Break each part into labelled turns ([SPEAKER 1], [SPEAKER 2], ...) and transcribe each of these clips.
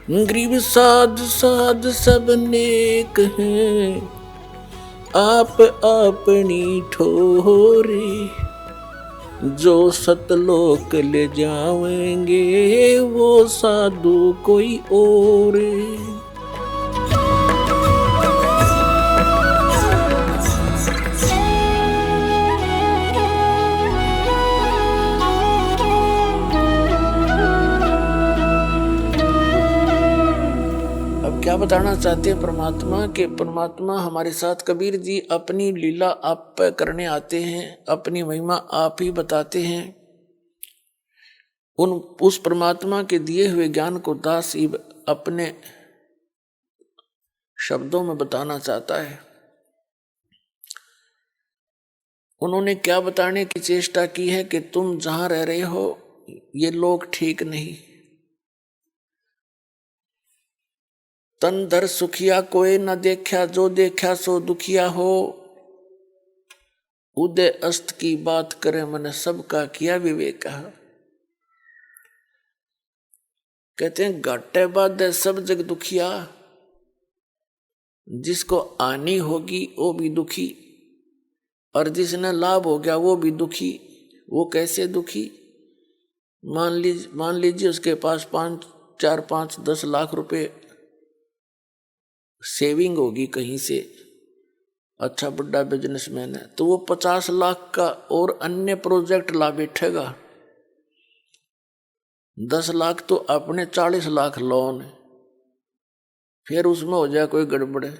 [SPEAKER 1] गरीब साध साध सब नेक हैं, आप अपनी ठोरी। जो सतलोक ले जावेंगे वो साधु कोई और। क्या बताना चाहते हैं परमात्मा के? परमात्मा हमारे साथ कबीर जी अपनी लीला आप पे करने आते हैं, अपनी महिमा आप ही बताते हैं। उस परमात्मा के दिए हुए ज्ञान को दास ही अपने शब्दों में बताना चाहता है। उन्होंने क्या बताने की चेष्टा की है कि तुम जहां रह रहे हो ये लोग ठीक नहीं। तन धर सुखिया कोई न देखा, जो देखा सो दुखिया हो। उदय अस्त की बात करे मैंने सबका किया विवेक। कहते हैं घाटे बाधे सब जग दुखिया। जिसको हानि होगी वो भी दुखी, और जिसने लाभ हो गया वो भी दुखी। वो कैसे दुखी? मान लीजिए उसके पास 4-5-10 लाख रुपए सेविंग होगी कहीं से, अच्छा बड़ा बिजनेसमैन है, तो वो 50 लाख का और अन्य प्रोजेक्ट ला बैठेगा। 10 लाख तो अपने 40 लाख लोन है। फिर उसमें हो जाए कोई गड़बड़े,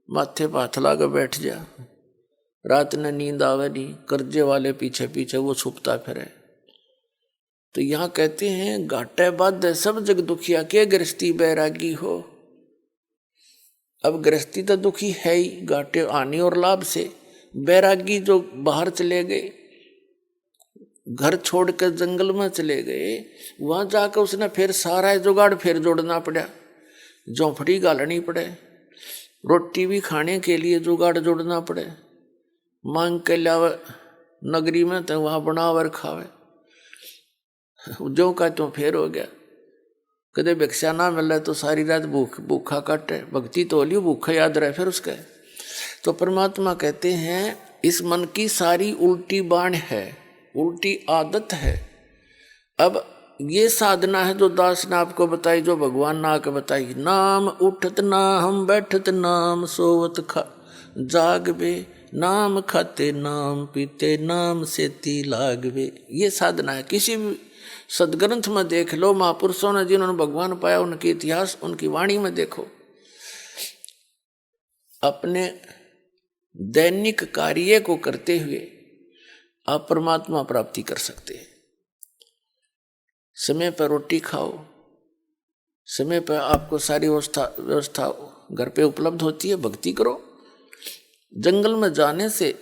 [SPEAKER 1] माथे पे हाथ लाकर बैठ जा, रात ने नींद आवे नहीं, कर्जे वाले पीछे पीछे वो छुपता फिरे। तो यहाँ कहते हैं घाटे बाधे सब जग दुखिया, के गृहस्थी बैरागी हो। अब गृहस्थी तो दुखी है ही घाटे हानि और लाभ से। बैरागी जो बाहर चले गए, घर छोड़कर जंगल में चले गए, वहां जाकर उसने फिर सारा जुगाड़ फिर जोड़ना पड़ा, झोंपड़ी गालनी पड़े, रोटी भी खाने के लिए जुगाड़ जोड़ना पड़े, मांग के लावे नगरी में तो वहां बनावर खावे। जो का तो फिर हो गया, कदे भिक्षा ना मिले तो सारी रात भूखा काटे, भक्ति तो लियो भूखा याद रहे फिर उसके। तो परमात्मा कहते हैं इस मन की सारी उल्टी बाण है, उल्टी आदत है। अब ये साधना है जो दास ने आपको बताई, जो भगवान ने आके बताई। नाम उठत ना हम बैठत नाम सोवत खा जागवे, नाम खाते नाम पीते नाम से ती लागवे। ये साधना है। किसी भी सदग्रंथ में देख लो, महापुरुषों ने जिन्होंने भगवान पाया उनके इतिहास, उनकी वाणी में देखो, अपने दैनिक कार्य को करते हुए आप परमात्मा प्राप्ति कर सकते हैं। समय पर रोटी खाओ, समय पर आपको सारी व्यवस्था घर पे उपलब्ध होती है, भक्ति करो। जंगल में जाने से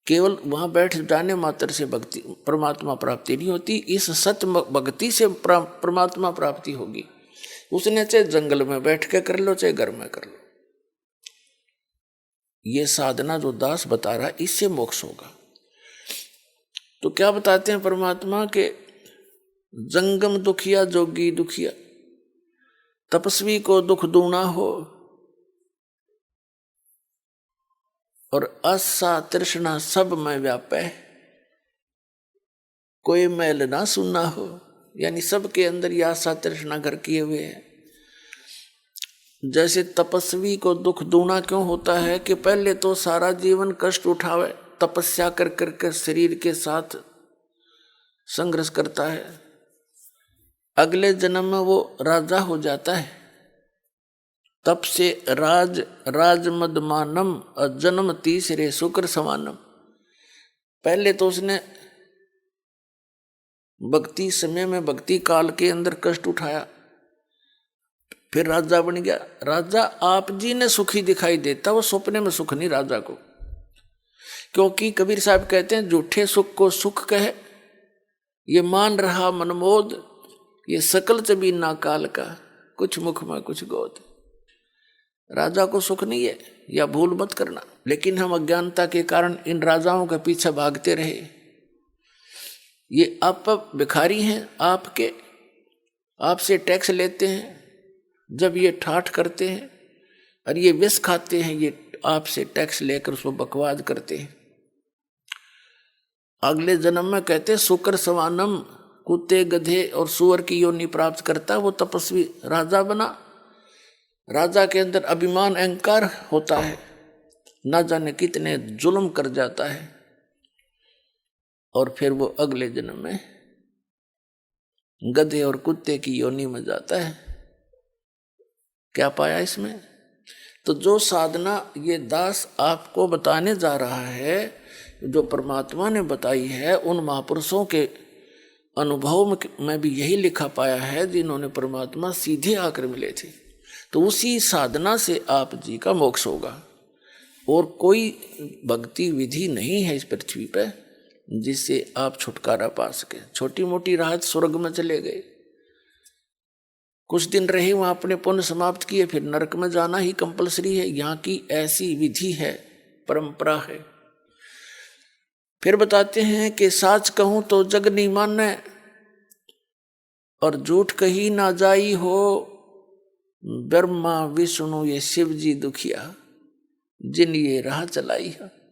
[SPEAKER 1] केवल वहां बैठ जाने मात्र से भक्ति परमात्मा प्राप्ति नहीं होती, इस सत्य भक्ति से परमात्मा प्राप्ति होगी। उसने चाहे जंगल में बैठ के कर लो चाहे घर में कर लो। ये साधना जो दास बता रहा है इससे मोक्ष होगा। तो क्या बताते हैं परमात्मा के? जंगम दुखिया जोगी दुखिया, तपस्वी को दुख दूना हो, और आशा तृष्णा सब में व्यापे, कोई मैल ना सुनना हो। यानी सबके अंदर ये आशा तृष्णा घर किए हुए है। जैसे तपस्वी को दुख दूना क्यों होता है कि पहले तो सारा जीवन कष्ट उठावे, तपस्या कर करके शरीर के साथ संघर्ष करता है, अगले जन्म में वो राजा हो जाता है। तप से राज मदमानम, जन्म तीसरे शुक्र समानम। पहले तो उसने भक्ति समय में भक्ति काल के अंदर कष्ट उठाया, फिर राजा बन गया। राजा आप जी ने सुखी दिखाई देता, वो सपने में सुख नहीं राजा को। क्योंकि कबीर साहब कहते हैं झूठे सुख को सुख कहे, ये मान रहा मनमोद, ये सकल चबीना काल का, कुछ मुख में कुछ गोद। राजा को सुख नहीं है, या भूल मत करना। लेकिन हम अज्ञानता के कारण इन राजाओं के पीछे भागते रहे। ये आप भिखारी हैं आपके, आपसे टैक्स लेते हैं, जब ये ठाठ करते हैं और ये विष खाते हैं, ये आपसे टैक्स लेकर उसको बकवाद करते हैं। अगले जन्म में कहते हैं शुक्र सवानम, कुत्ते गधे और सुअर की योनि प्राप्त करता, वो तपस्वी राजा बना। राजा के अंदर अभिमान अहंकार होता है, ना जाने कितने जुल्म कर जाता है, और फिर वो अगले जन्म में गधे और कुत्ते की योनि में जाता है। क्या पाया इसमें? तो जो साधना ये दास आपको बताने जा रहा है, जो परमात्मा ने बताई है, उन महापुरुषों के अनुभव में भी यही लिखा पाया है, जिन्होंने परमात्मा सीधे आकर मिले थे। तो उसी साधना से आप जी का मोक्ष होगा, और कोई भक्ति विधि नहीं है इस पृथ्वी पे जिससे आप छुटकारा पा सके। छोटी मोटी राहत, स्वर्ग में चले गए, कुछ दिन रहे वहां, अपने पुण्य समाप्त किए, फिर नरक में जाना ही कंपलसरी है। यहाँ की ऐसी विधि है, परंपरा है। फिर बताते हैं कि साच कहूं तो जग नहीं माने, और झूठ कही ना जाई हो, ब्रह्मा विष्णु ये शिव जी दुखिया, जिन ये राह चलाई है।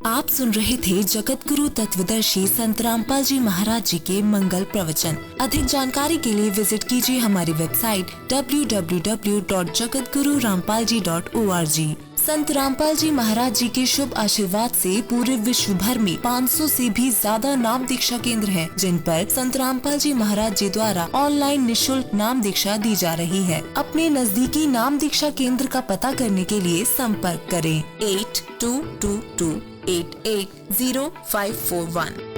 [SPEAKER 2] आप सुन रहे थे जगत गुरु तत्वदर्शी संत रामपाल जी महाराज जी के मंगल प्रवचन। अधिक जानकारी के लिए विजिट कीजिए हमारी वेबसाइट www.jagatgururampalji.org। संत रामपाल जी महाराज जी के शुभ आशीर्वाद से पूरे विश्व भर में 500 से भी ज्यादा नाम दीक्षा केंद्र हैं, जिन पर संत रामपाल जी महाराज जी द्वारा ऑनलाइन निशुल्क नाम दीक्षा दी जा रही है। अपने नजदीकी नाम दीक्षा केंद्र का पता करने के लिए संपर्क करें 8222880541।